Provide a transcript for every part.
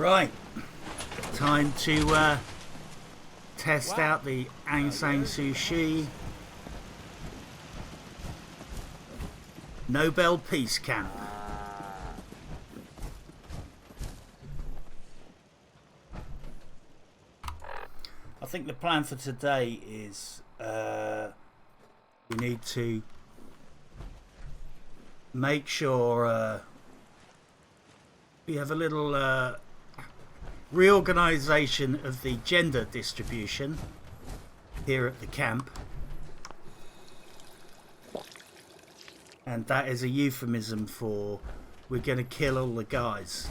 Right, time to test out the Aung San Suu Kyi Nobel Peace Camp. I think the plan for today is we need to make sure we have a little reorganization of the gender distribution here at the camp, and that is a euphemism for we're going to kill all the guys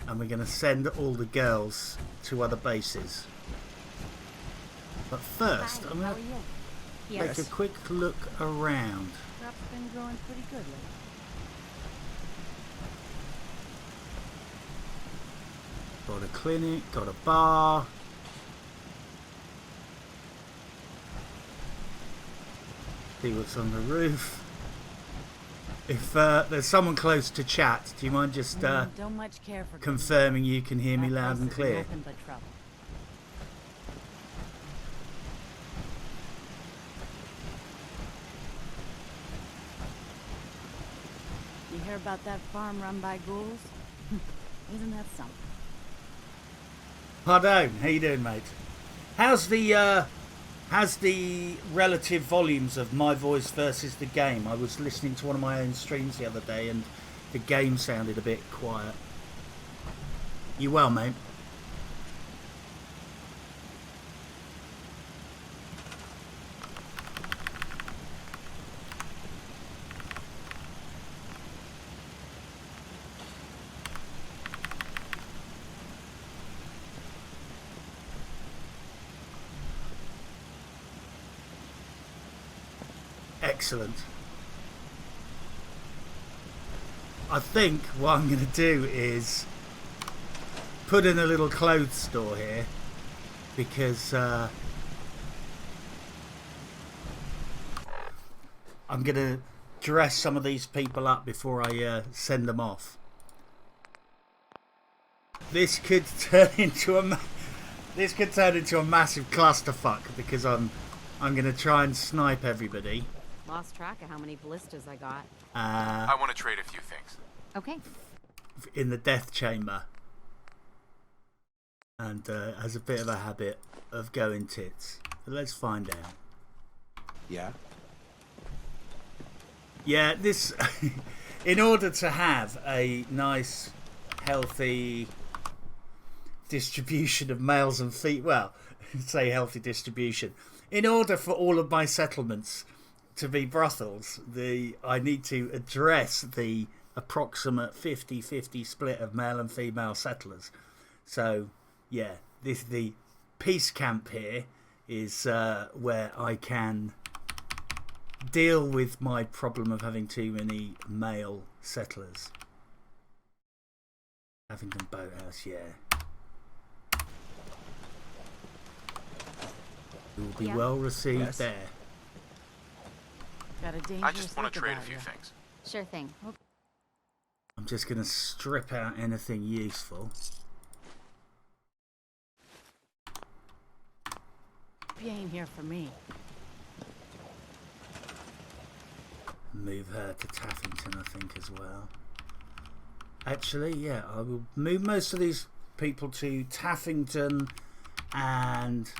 and we're going to send all the girls to other bases. But first, I'm going to take a quick look around. Crops been growing pretty good lately. Got a clinic, got a bar. See what's on the roof. If there's someone close to chat, do you mind just Don't much care for confirming you can hear me loud and clear? Nothing but trouble. You hear about that farm run by ghouls? Isn't that something? Pardon, how you doing, mate? How's the relative volumes of my voice versus the game? I was listening to one of my own streams the other day and the game sounded a bit quiet. You well, mate? Excellent. I think what I'm going to do is put in a little clothes store here because I'm going to dress some of these people up before I send them off. This could turn into a massive clusterfuck because I'm going to try and snipe everybody. Lost track of how many ballistas I got. I want to trade a few things. Okay. In the death chamber. And has a bit of a habit of going tits. But let's find out. Yeah? Yeah, this... in order to have a nice, healthy distribution of males and females... Well, say healthy distribution. In order for all of my settlements to be brothels, I need to address the approximate 50-50 split of male and female settlers. So, yeah, the peace camp here is where I can deal with my problem of having too many male settlers. Havington Boathouse, yeah. You will be well received there. Got a dangerous I just want look to trade a about few you. things. Sure thing. Okay. I'm just going to strip out anything useful. You ain't here for me. Move her to Taffington, I think, as well. Actually, yeah, I will move most of these people to Taffington and...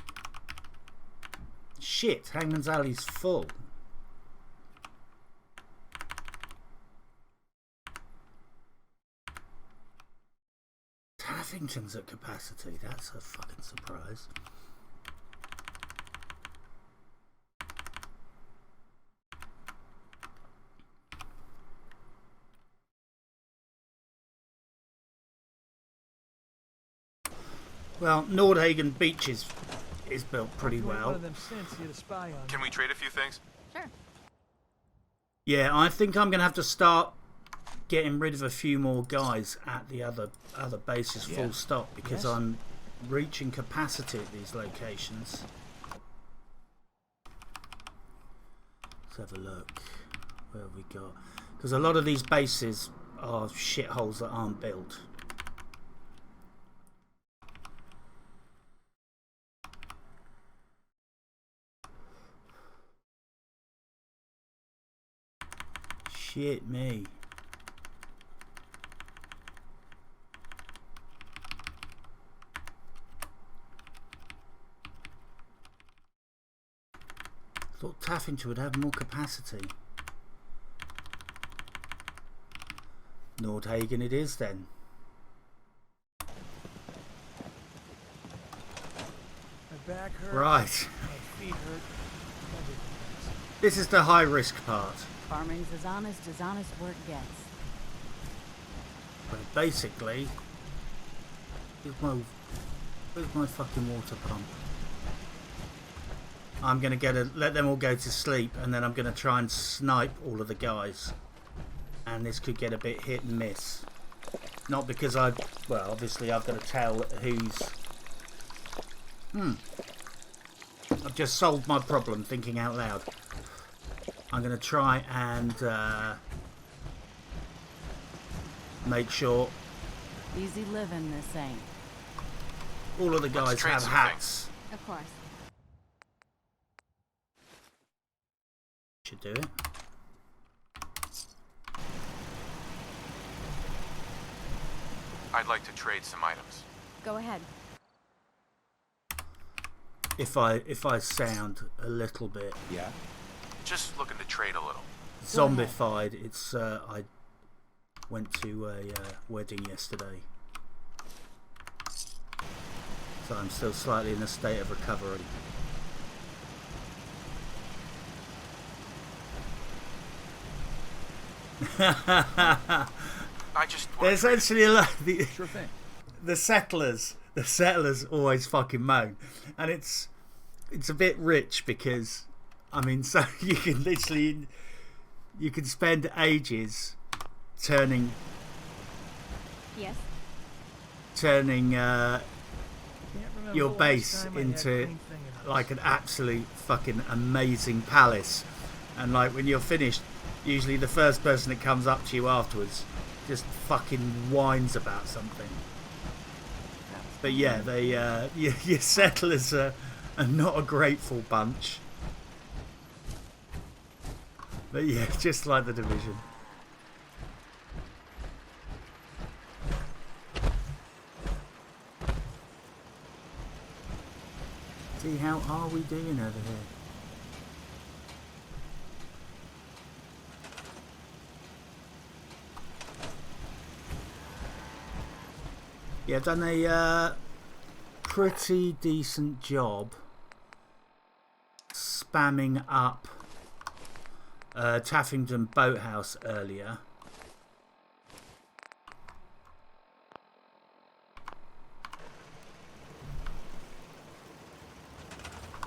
Shit, Hangman's Alley's full. Taffington's at capacity. That's a fucking surprise. Well, Nordhagen Beach is built pretty well. Can we trade a few things? Sure. Yeah, I think I'm going to have to start getting rid of a few more guys at the other bases, full stop, because I'm reaching capacity at these locations. Let's have a look. Where have we got? Because a lot of these bases are shitholes that aren't built. Shit me. Thought Taffington would have more capacity. Nordhagen it is then. My back hurts. Right. My feet hurt. This is the high risk part. Farming's as honest work gets. But basically, where's my fucking water pump? I'm gonna let them all go to sleep, and then I'm gonna try and snipe all of the guys. And this could get a bit hit and miss. Not because well, obviously I've got to tell who's. I've just solved my problem thinking out loud. I'm going to try and make sure Easy living, this ain't. all of the guys have hats. Of course. Should do it. I'd like to trade some items. Go ahead. If I sound a little bit Yeah. Just looking to trade a little. zombified, it's I went to a wedding yesterday, so I'm still slightly in a state of recovery. I just There's actually a lot. Sure thing. The settlers always fucking moan, and it's a bit rich because, I mean, so you can spend ages turning Yes. your base into like an absolute fucking amazing palace, and like when you're finished, usually the first person that comes up to you afterwards just fucking whines about something. But yeah, they your settlers are not a grateful bunch. But yeah, just like the Division. See, how are we doing over here? Yeah, I've done a pretty decent job spamming up Taffington Boathouse earlier.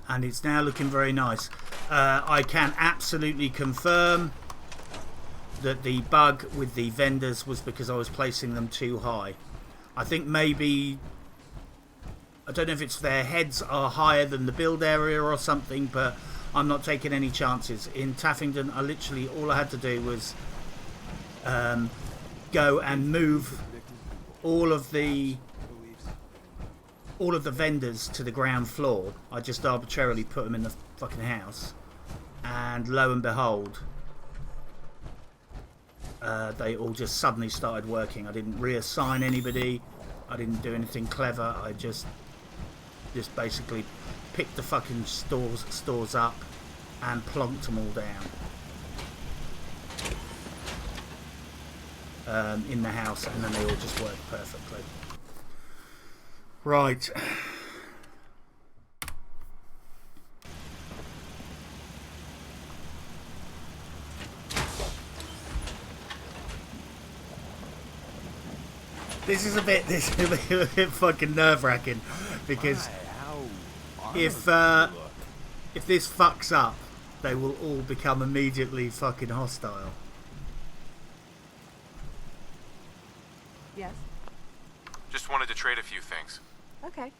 And it's now looking very nice. I can absolutely confirm that the bug with the vendors was because I was placing them too high. I think maybe, I don't know if it's their heads are higher than the build area or something, but I'm not taking any chances. In Taffington, I literally, all I had to do was go and move all of the vendors to the ground floor. I just arbitrarily put them in the fucking house, and lo and behold, they all just suddenly started working. I didn't reassign anybody. I didn't do anything clever. I just basically picked the fucking stores up and plonked them all down in the house, and then they all just worked perfectly. Right. This is a bit fucking nerve-wracking, because if this fucks up, they will all become immediately fucking hostile. Yes. Just wanted to trade a few things. Okay.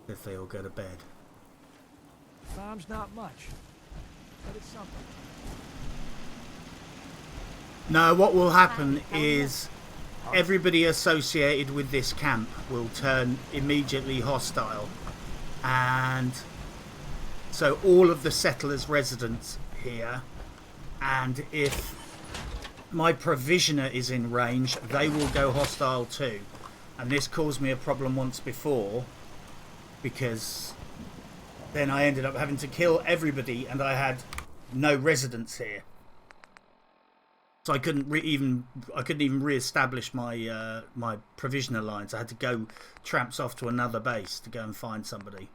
If they all go to bed. Farm's not much, but it's something. No, what will happen is everybody associated with this camp will turn immediately hostile. And so all of the settlers residents here, and if my provisioner is in range, they will go hostile too. And this caused me a problem once before, because then I ended up having to kill everybody and I had no residents here. So I couldn't even re-establish my my provisioner lines. I had to go tramps off to another base to go and find somebody.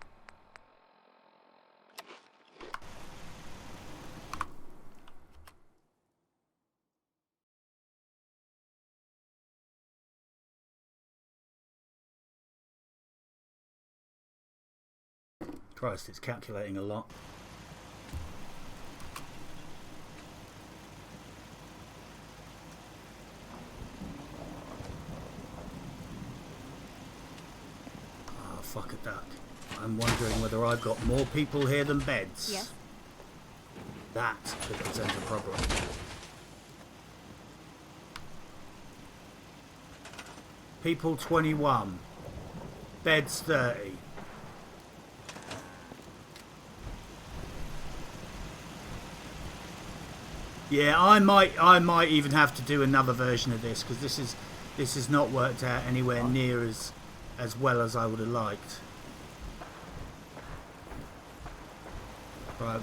Christ, it's calculating a lot. Fuck a duck. I'm wondering whether I've got more people here than beds. Yes. That could present a problem. People 21. Beds 30. Yeah, I might even have to do another version of this, because this is not worked out anywhere near as well as I would have liked. Right, If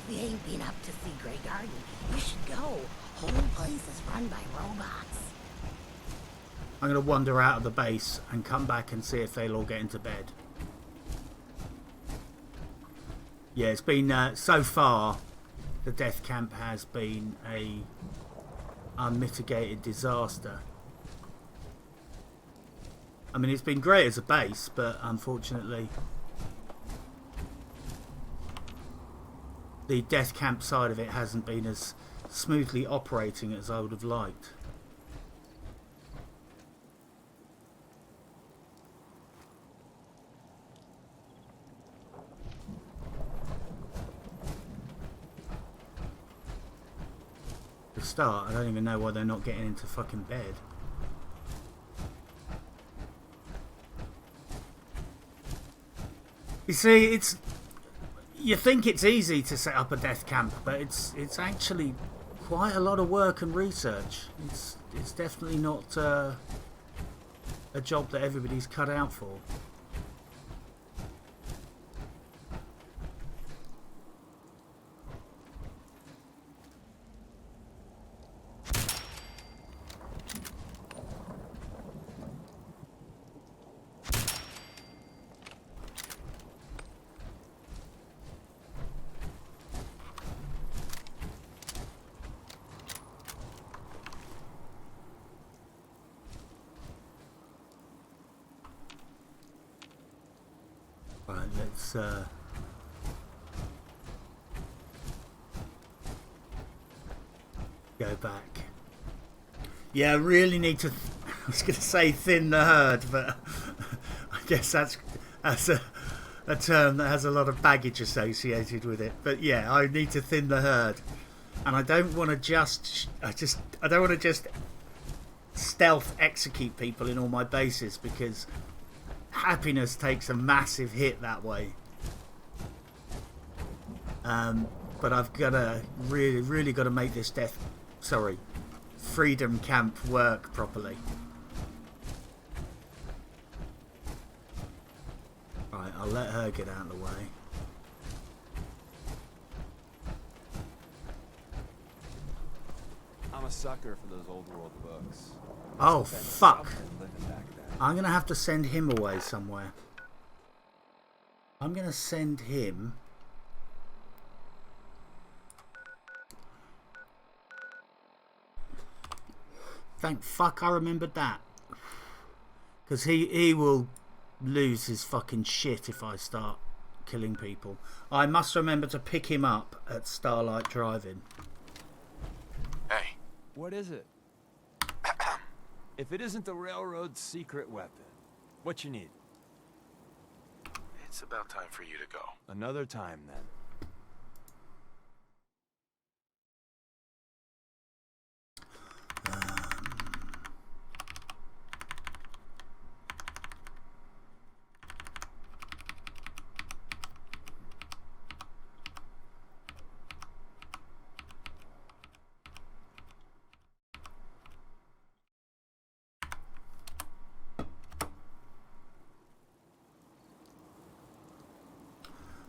you ain't been up to see Grey Garden, you should go. Whole place is run by robots. I'm going to wander out of the base and come back and see if they'll all get into bed. Yeah, it's been so far the death camp has been a unmitigated disaster. I mean, it's been great as a base, but unfortunately the death camp side of it hasn't been as smoothly operating as I would have liked. To start, I don't even know why they're not getting into fucking bed. You see, you think it's easy to set up a death camp, but it's actually quite a lot of work and research. It's definitely not a job that everybody's cut out for. Right, let's go back. Yeah, I really need to I was going to say thin the herd, but I guess that's a term that has a lot of baggage associated with it. But yeah, I need to thin the herd, and I don't want to I don't want to just stealth execute people in all my bases, because happiness takes a massive hit that way. But I've got to really got to make this freedom camp work properly. Right, I'll let her get out of the way. I'm a sucker for those old world books. Oh fuck. Living back then. I'm going to have to send him away somewhere. I'm going to send him... Thank fuck I remembered that. Because he will lose his fucking shit if I start killing people. I must remember to pick him up at Starlight Drive-In. Hey, What is it? If it isn't the railroad's secret weapon, what you need? it's about time for you to go. Another time, then.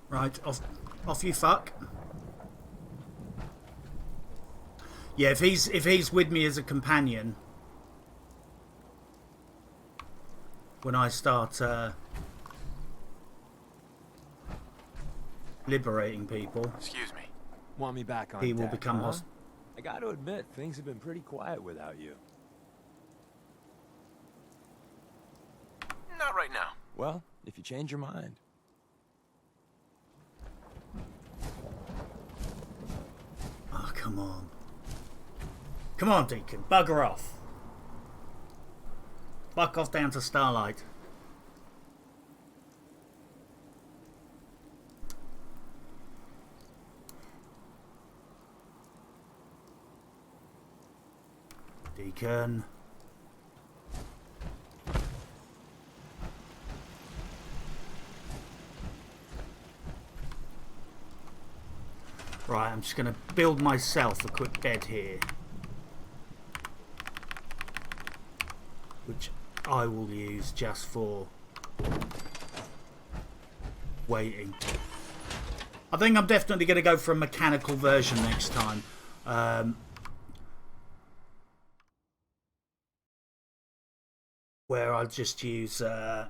Right, off you fuck. Yeah, if he's with me as a companion when I start liberating people, Excuse me. Want me back on he will deck, become huh? hostile. I gotta admit, things have been pretty quiet without you. Not right now. Well, if you change your mind. Oh, come on. Come on, Deacon. Bugger off. Fuck off down to Starlight. Deacon. Right, I'm just going to build myself a quick bed here. Which I will use just for waiting. I think I'm definitely going to go for a mechanical version next time. Where I'll just use sort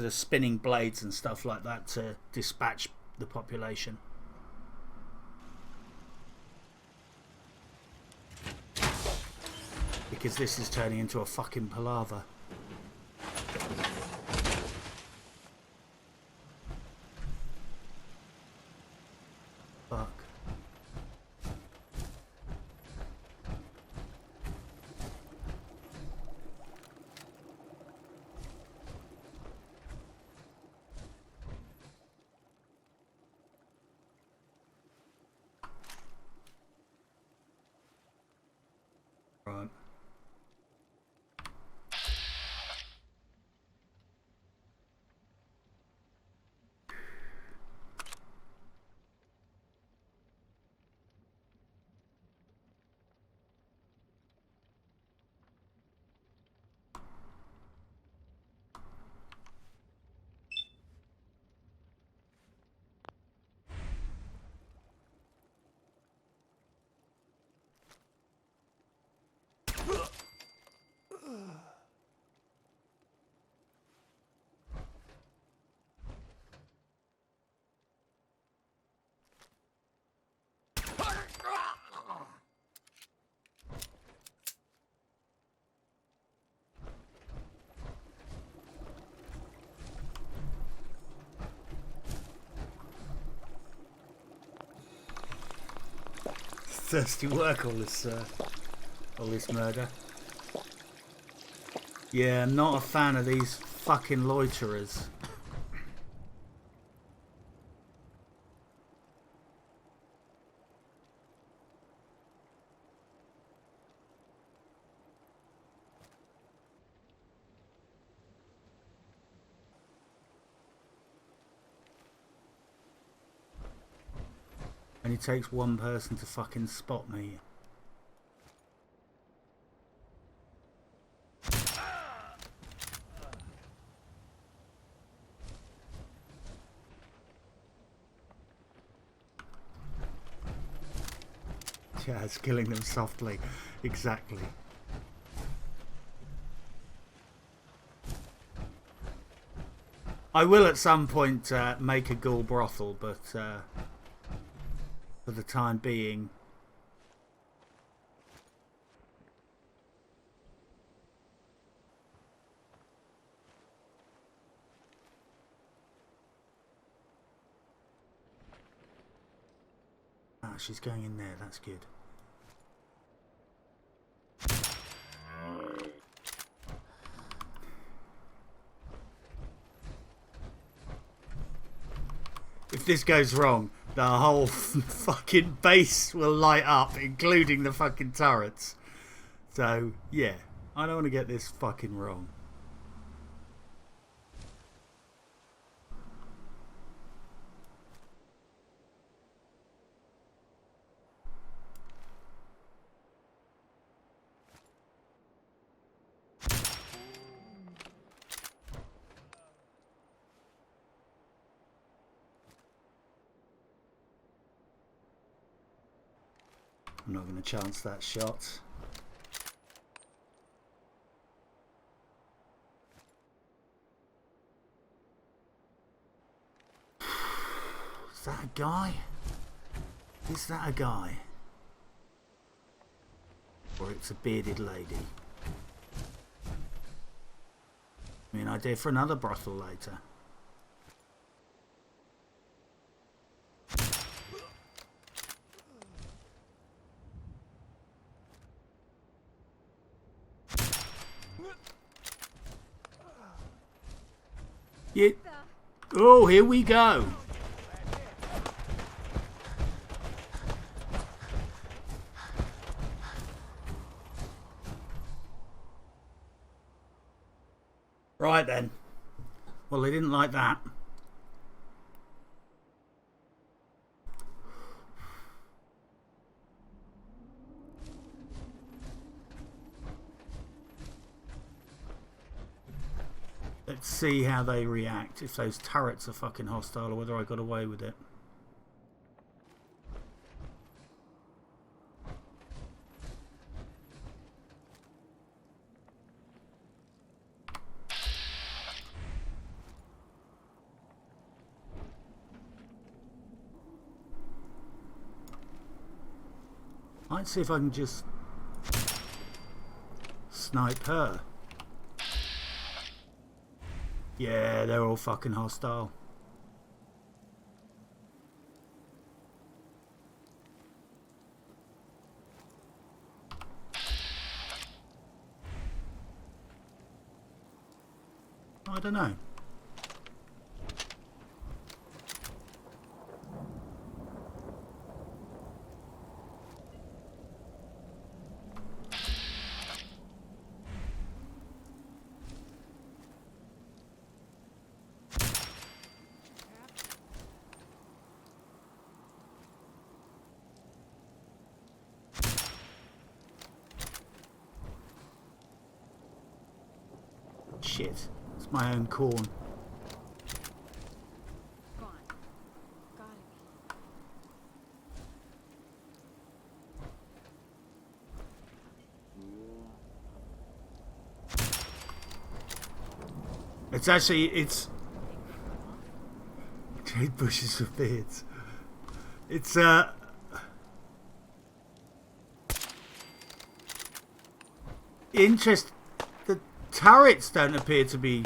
of spinning blades and stuff like that to dispatch the population. Because this is turning into a fucking palaver. Fuck. Right. Thirsty work, all this murder. Yeah, I'm not a fan of these fucking loiterers. Only takes one person to fucking spot me. Yeah, it's killing them softly. Exactly. I will at some point make a ghoul brothel, but for the time being, she's going in there. That's good. If this goes wrong, the whole fucking base will light up, including the fucking turrets. So, yeah, I don't want to get this fucking wrong. I'm not going to chance that shot. Is that a guy? Is that a guy? Or it's a bearded lady? I mean, idea for another brothel later. Yeah. Oh, here we go. Right then. Well, they didn't like that. Let's see how they react. If those turrets are fucking hostile or whether I got away with it. Let's see if I can just snipe her. Yeah, they're all fucking hostile. I don't know. Shit, it's my own corn. Gone. Got it. It's actually, it's trade bushes with beards. It's interest. The turrets don't appear to be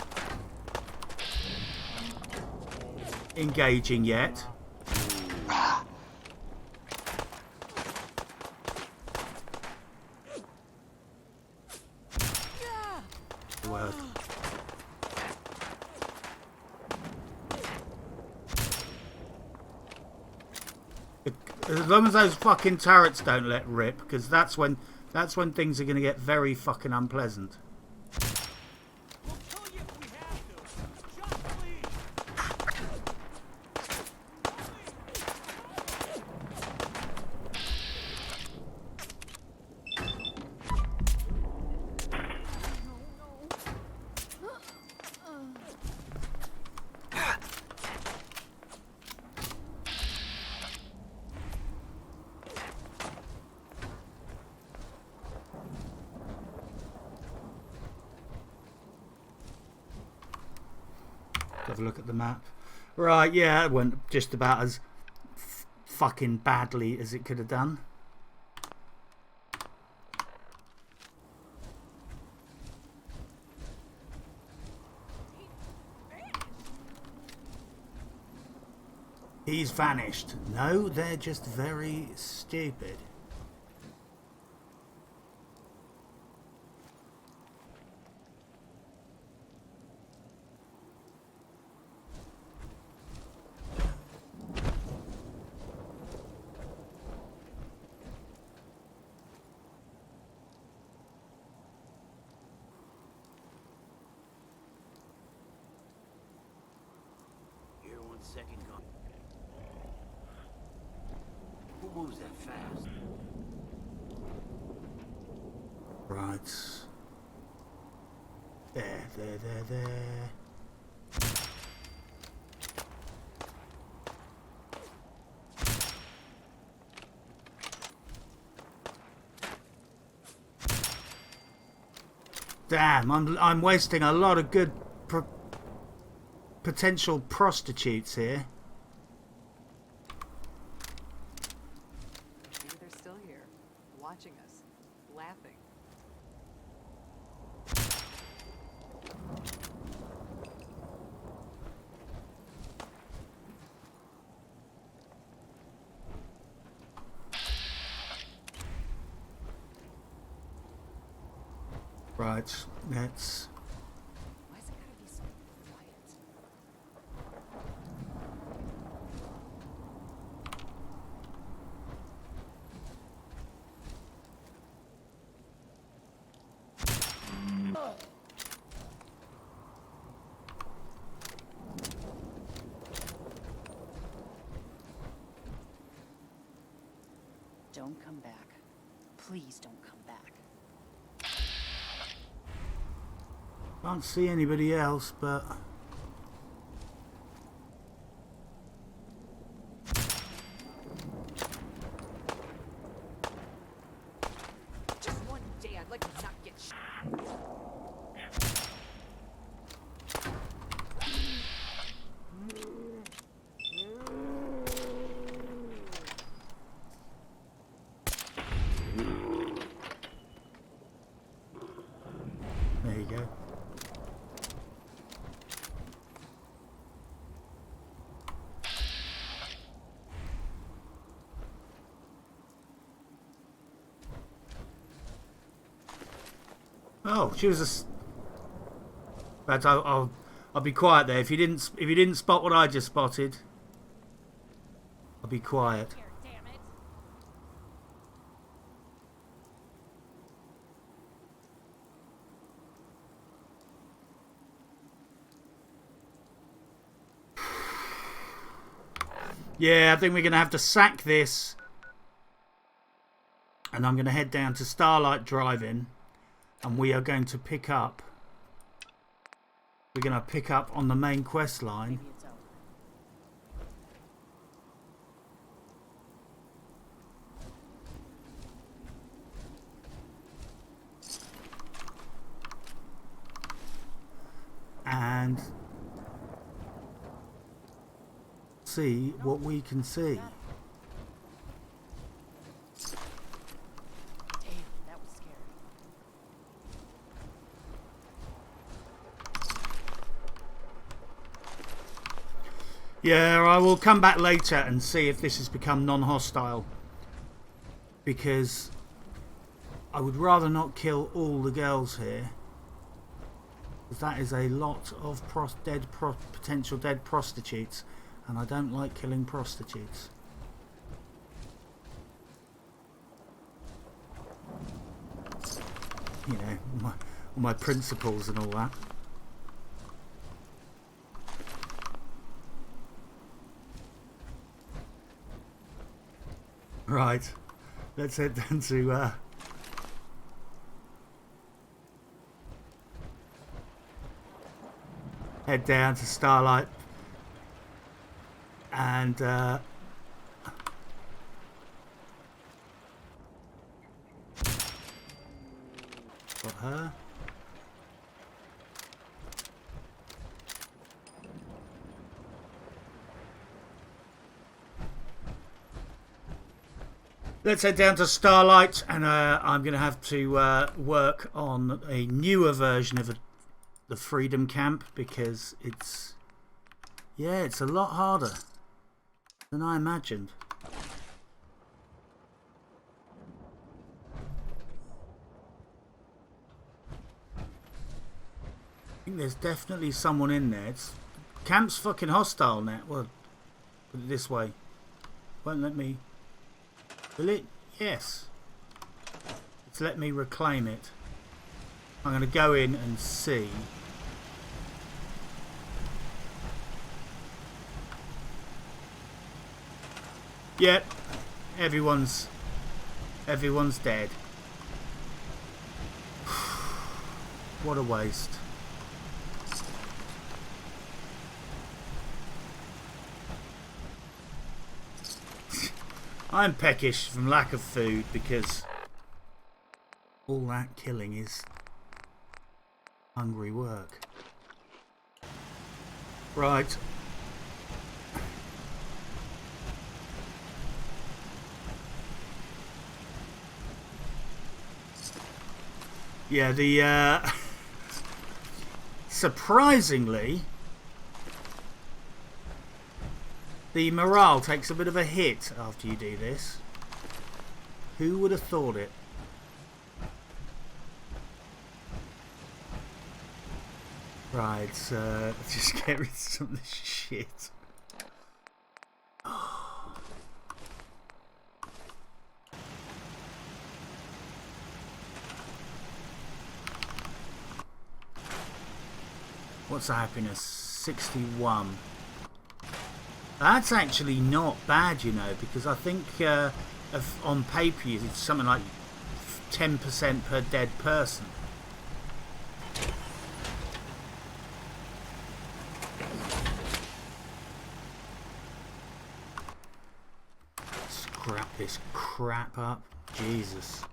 engaging yet. Work. As long as those fucking turrets don't let rip, because that's when things are going to get very fucking unpleasant. We'll kill you if we have to. Just please. Have a look at the map. Right, yeah, it went just about as fucking badly as it could have done. He's vanished. No, they're just very stupid. Here, 1 second, gone. Who moves that fast? Right. There. Damn, I'm wasting a lot of good potential prostitutes here. Maybe they're still here, watching us, laughing. Right, let's... Why is it gotta be so quiet? Don't come back. Please don't come back. Can't see anybody else, but... Just one day I'd like to not get There you go. Oh, she was a... But I'll be quiet there. If you didn't spot what I just spotted, I'll be quiet. Here, damn it. Yeah, I think we're going to have to sack this. And I'm going to head down to Starlight Drive-In. And we are going to pick up... We're going to pick up on the main quest line. Maybe it's over. And... see what we can see. Damn, that was scary. Yeah, I will come back later and see if this has become non-hostile. Because I would rather not kill all the girls here. Because that is a lot of potential dead prostitutes. And I don't like killing prostitutes. You know, my principles and all that. Right, let's head down to Starlight and got her. Let's head down to Starlight, and I'm going to have to work on a newer version of the Freedom Camp, because it's a lot harder than I imagined. I think there's definitely someone in there. Camp's fucking hostile now. Well, put it this way. Won't let me... Will it? Yes. It's let me reclaim it. I'm going to go in and see. Yep. Everyone's dead. What a waste. I'm peckish from lack of food because all that killing is Hungry work. Right. Yeah, the surprisingly, the morale takes a bit of a hit after you do this. Who would have thought it? Right, so let's just get rid of some of this shit. What's the happiness? 61. That's actually not bad, you know, because I think on paper it's something like 10% per dead person. Scrap this crap up. Jesus.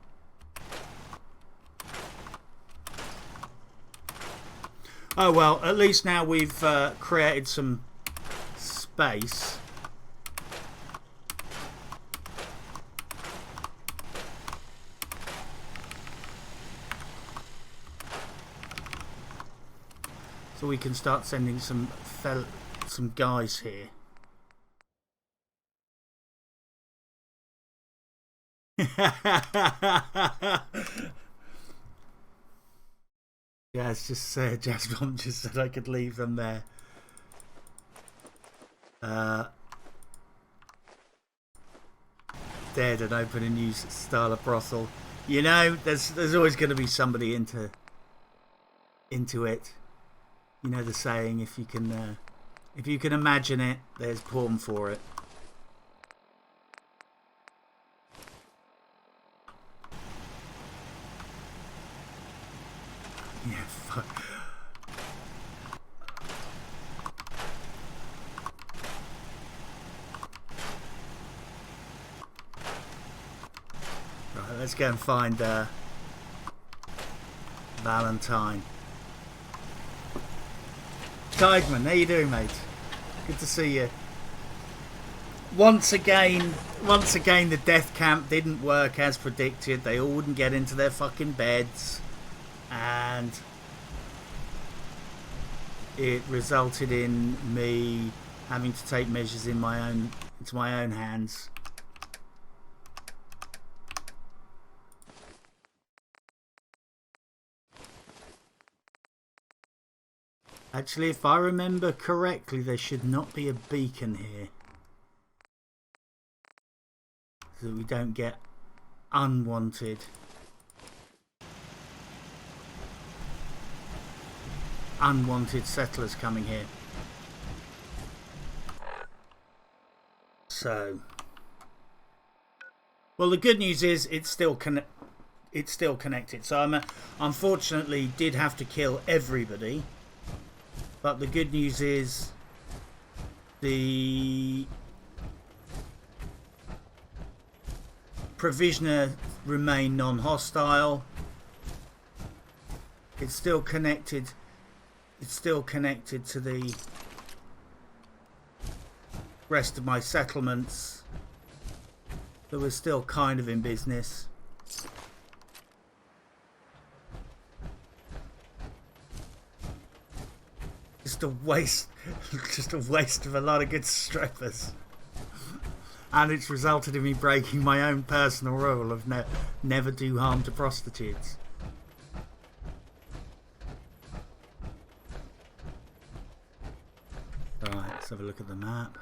Oh well, at least now we've created some space. So we can start sending some guys here. Yeah, it's just Jazzbomb just said I could leave them there. Dead and open a new style of brothel. You know, there's always going to be somebody into it. You know the saying: if you can imagine it, there's porn for it. Yeah, fuck. Right, let's go and find Valentine. Tideman, how you doing, mate? Good to see you. Once again, the death camp didn't work as predicted. They all wouldn't get into their fucking beds. And it resulted in me having to take measures into my own hands. Actually, if I remember correctly, there should not be a beacon here, so that we don't get unwanted settlers coming here. So, well, the good news is it's still connected. So I unfortunately did have to kill everybody, but the good news is the provisioner remain non-hostile. It's still connected. It's still connected to the rest of my settlements, so we're still kind of in business. Just a waste of a lot of good strippers, and it's resulted in me breaking my own personal rule of never do harm to prostitutes. Right, let's have a look at the map.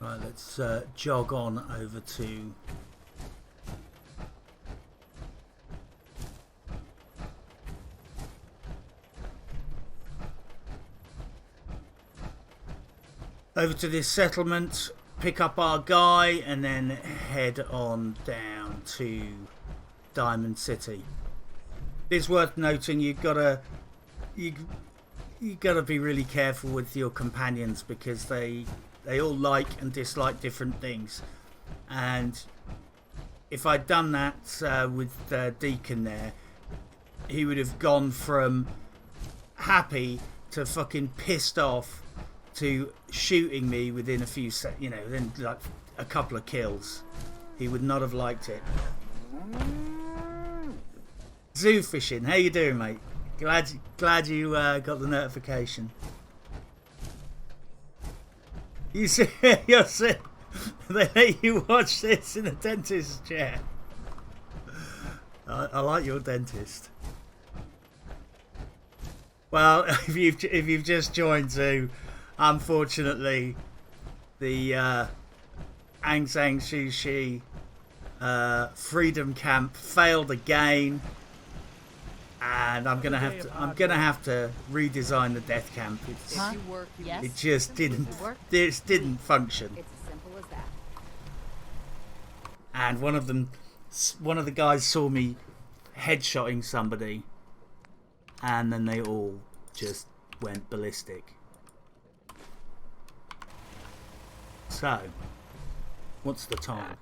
Right, let's jog on over to over to this settlement, pick up our guy, and then head on down to Diamond City. It's worth noting you gotta be really careful with your companions because they all like and dislike different things. And if I'd done that with Deacon there, he would have gone from happy to fucking pissed off to shooting me within a few within like a couple of kills. He would not have liked it. Zoo fishing, how you doing, mate? Glad you got the notification. You see, you're sick. They let you watch this in a dentist's chair. I like your dentist. Well, if you've just joined Zoo, unfortunately, the Aung San Suu Kyi Freedom Camp failed again. And I'm gonna have to redesign the death camp. Huh? Yes. It just didn't function. It's as simple as that. And one of the guys saw me headshotting somebody, and then they all just went ballistic. So, what's the time?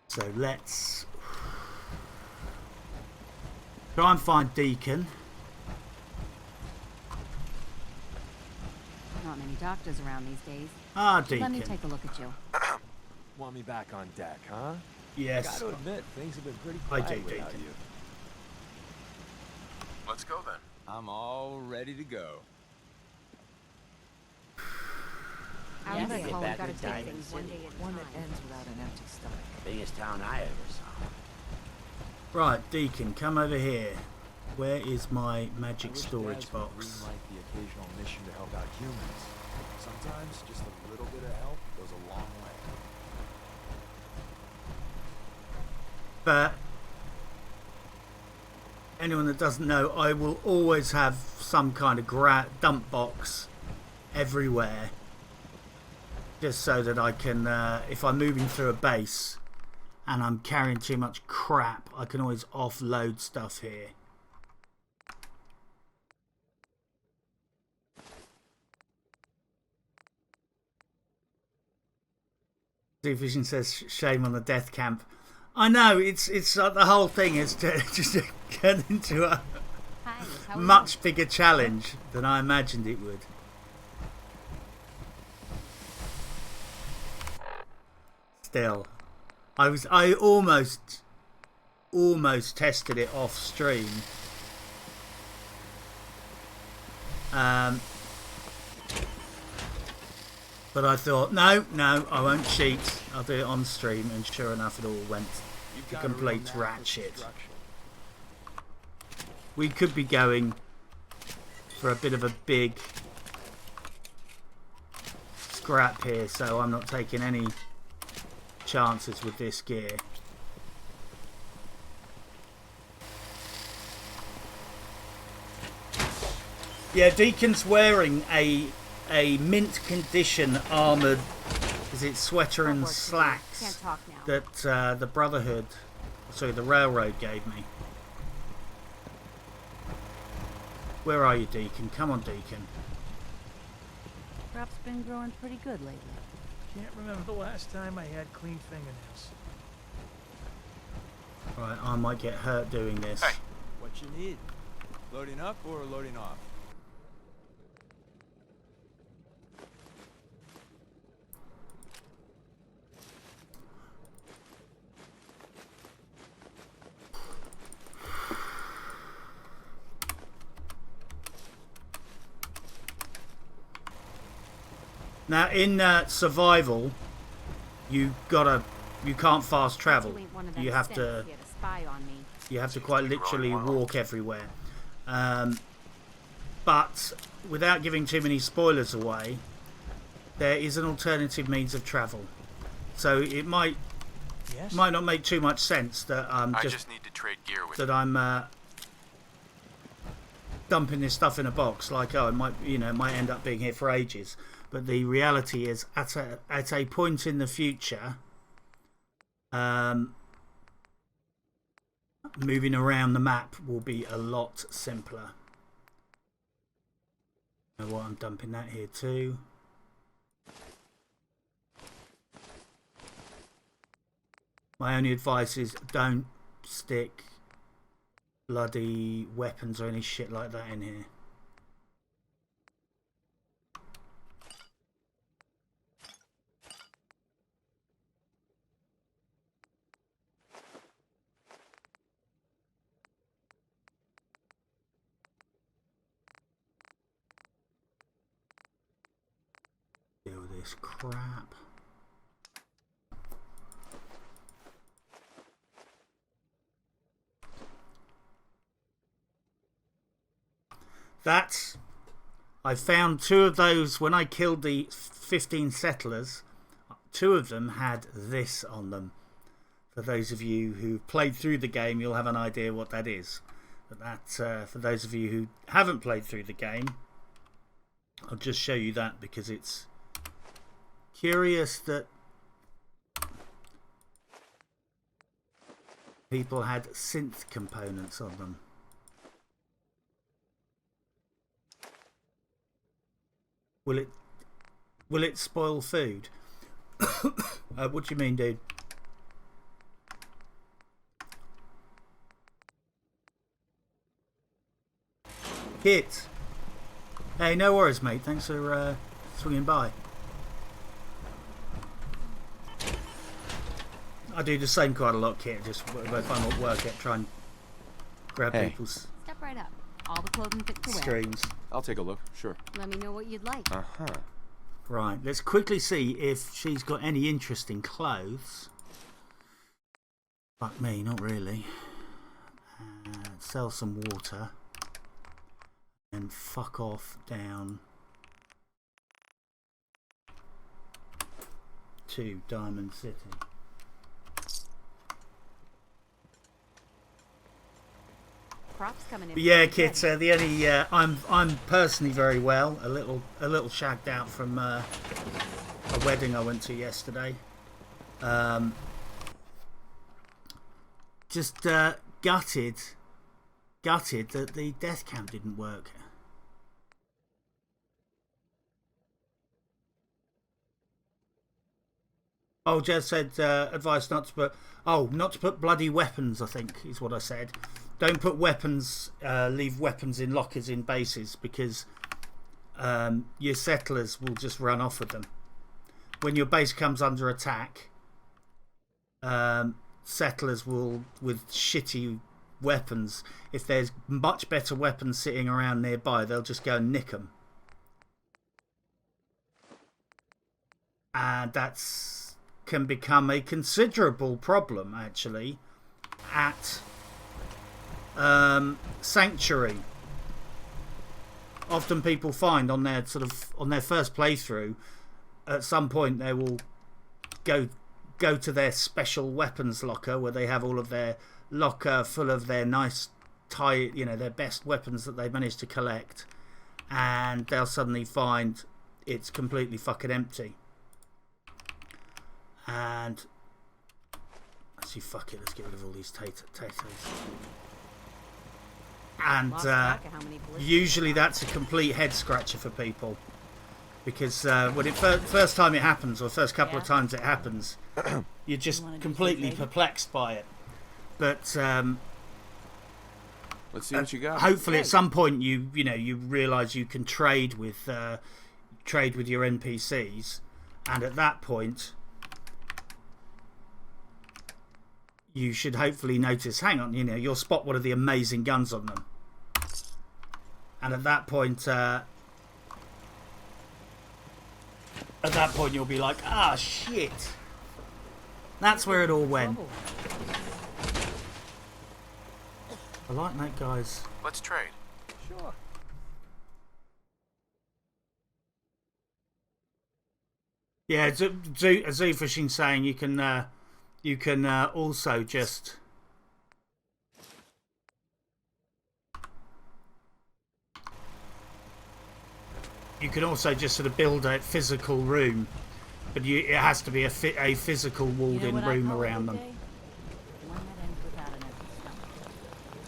So let's try and find Deacon. Not many doctors around these days. Ah, Deacon. Let me take a look at you. Want me back on deck, huh? Yes. Gotta admit, things have been pretty I quiet do, without Deacon. you. Let's go then. I'm all ready to go. Out Yes. of Get the hole, back gotta to take Diamond things one City. day at a One time. that ends without an empty stomach. Biggest town I ever saw. Right, Deacon, come over here. Where is my I magic wish storage Dads would box? greenlight the occasional mission to help out humans. Sometimes just a little bit of help goes a long way. But anyone that doesn't know, I will always have some kind of dump box everywhere, just so that I can, if I'm moving through a base and I'm carrying too much crap, I can always offload stuff here. Zoo Vision says, shame on the death camp. I know, it's the whole thing is to just get into a Hi, how are you? much bigger challenge than I imagined it would. Still, I almost tested it off stream. But I thought, no, I won't cheat. I'll do it on stream, and sure enough, it all went You've to got a real complete knack for rat shit. construction. We could be going for a bit of a big scrap here, so I'm not taking any chances with this gear. Yeah, Deacon's wearing a mint condition armoured, is it sweater and Can't slacks talk now. that the Brotherhood, sorry, the Railroad gave me. Where are you, Deacon? Come on, Deacon. Crop's been growing pretty good lately. Can't remember the last time I had clean fingernails. Right, I might get hurt doing this. Hey. What you need? Loading up or loading off? Now, in survival, you can't fast travel. You ain't one of them You have simps to here to spy on me. You have to quite literally walk everywhere. But without giving too many spoilers away, there is an alternative means of travel. So it might Yes? not make too much sense that I just need to trade gear with you. I'm dumping this stuff in a box, like, oh, it might, you know, it might end up being here for ages. But the reality is, at a point in the future, moving around the map will be a lot simpler. You know what? I'm dumping that here too. My only advice is don't stick bloody weapons or any shit like that in here. Deal with this crap. That's... I found 2 of those when I killed the 15 settlers. 2 of them had this on them. For those of you who played through the game, you'll have an idea what that is. But that, for those of you who haven't played through the game, I'll just show you that because it's curious that people had synth components on them. Will it spoil food? What do you mean, dude? Kit. Hey, no worries, mate. Thanks for swinging by. I do the same quite a lot, Kit. Just if I'm at work, I try and grab people's Step right up. All the clothing fit to wear. streams. I'll take a look, sure. Let me know what you'd like. Uh-huh. Right, let's quickly see if she's got any interesting clothes. Fuck me, not really. Sell some water. And fuck off down to Diamond City. Props coming in. But yeah, Kit. The only I'm personally very well. A little shagged out from a wedding I went to yesterday. Just gutted that the death camp didn't work. Oh, Jez said advice not to put bloody weapons, I think is what I said. Don't put weapons, leave weapons in lockers in bases because your settlers will just run off with them. When your base comes under attack, settlers will, with shitty weapons, if there's much better weapons sitting around nearby, they'll just go and nick them. And that's can become a considerable problem actually at Sanctuary. Often people find on their first playthrough, at some point they will go to their special weapons locker where they have all of their locker full of their nice their best weapons that they managed to collect, and they'll suddenly find it's completely fucking empty. And actually, fuck it, let's get rid of all these taters. And usually that's a complete head scratcher for people, because when it first time it happens, or first couple of times it happens, you're just completely perplexed by it. But let's see what you got. Hopefully, at some point, you realise you can trade with your NPCs, and at that point, you should hopefully notice, hang on, you'll spot one of the amazing guns on them. And at that point you'll be like, ah, shit. That's where it all went. I like that, guys. Let's trade. Sure. Yeah, Zoofishing saying you can also just you can also just sort of build a physical room, but it has to be a physical You know walled-in what I room call a around good them. day? One that ends without an empty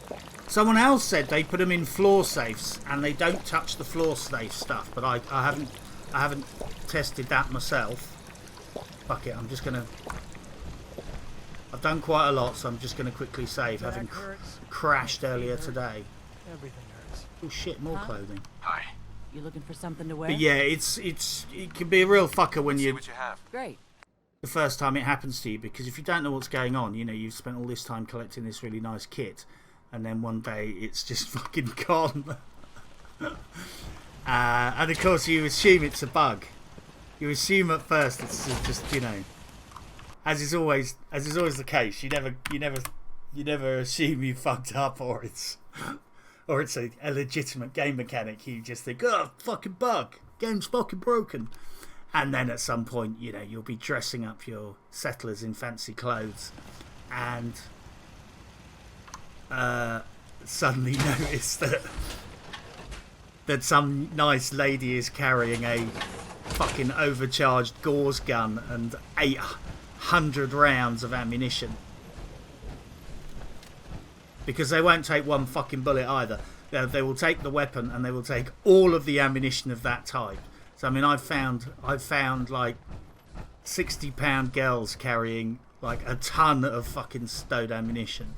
stomach. Someone else said they put them in floor safes and they don't touch the floor safe stuff, but I haven't tested that myself. Fuck it, I'm just gonna. I've done quite a lot, so I'm just gonna quickly save, having crashed earlier today. Everything hurts. Oh shit, more Huh? clothing. Hi. You looking for something to wear? But yeah, it can be a real fucker when See you what you have. Great. the first time it happens to you, because if you don't know what's going on, you know, you've spent all this time collecting this really nice kit, and then one day it's just fucking gone. And of course you assume it's a bug. You assume at first it's just, you know, as is always the case, you never assume you fucked up or it's a legitimate game mechanic. You just think, oh, fucking bug, game's fucking broken. And then at some point, you know, you'll be dressing up your settlers in fancy clothes and suddenly notice that some nice lady is carrying a fucking overcharged gauze gun and 800 rounds of ammunition. Because they won't take one fucking bullet either. They will take the weapon and they will take all of the ammunition of that type. So I mean, I've found like 60-pound girls carrying like a ton of fucking stowed ammunition.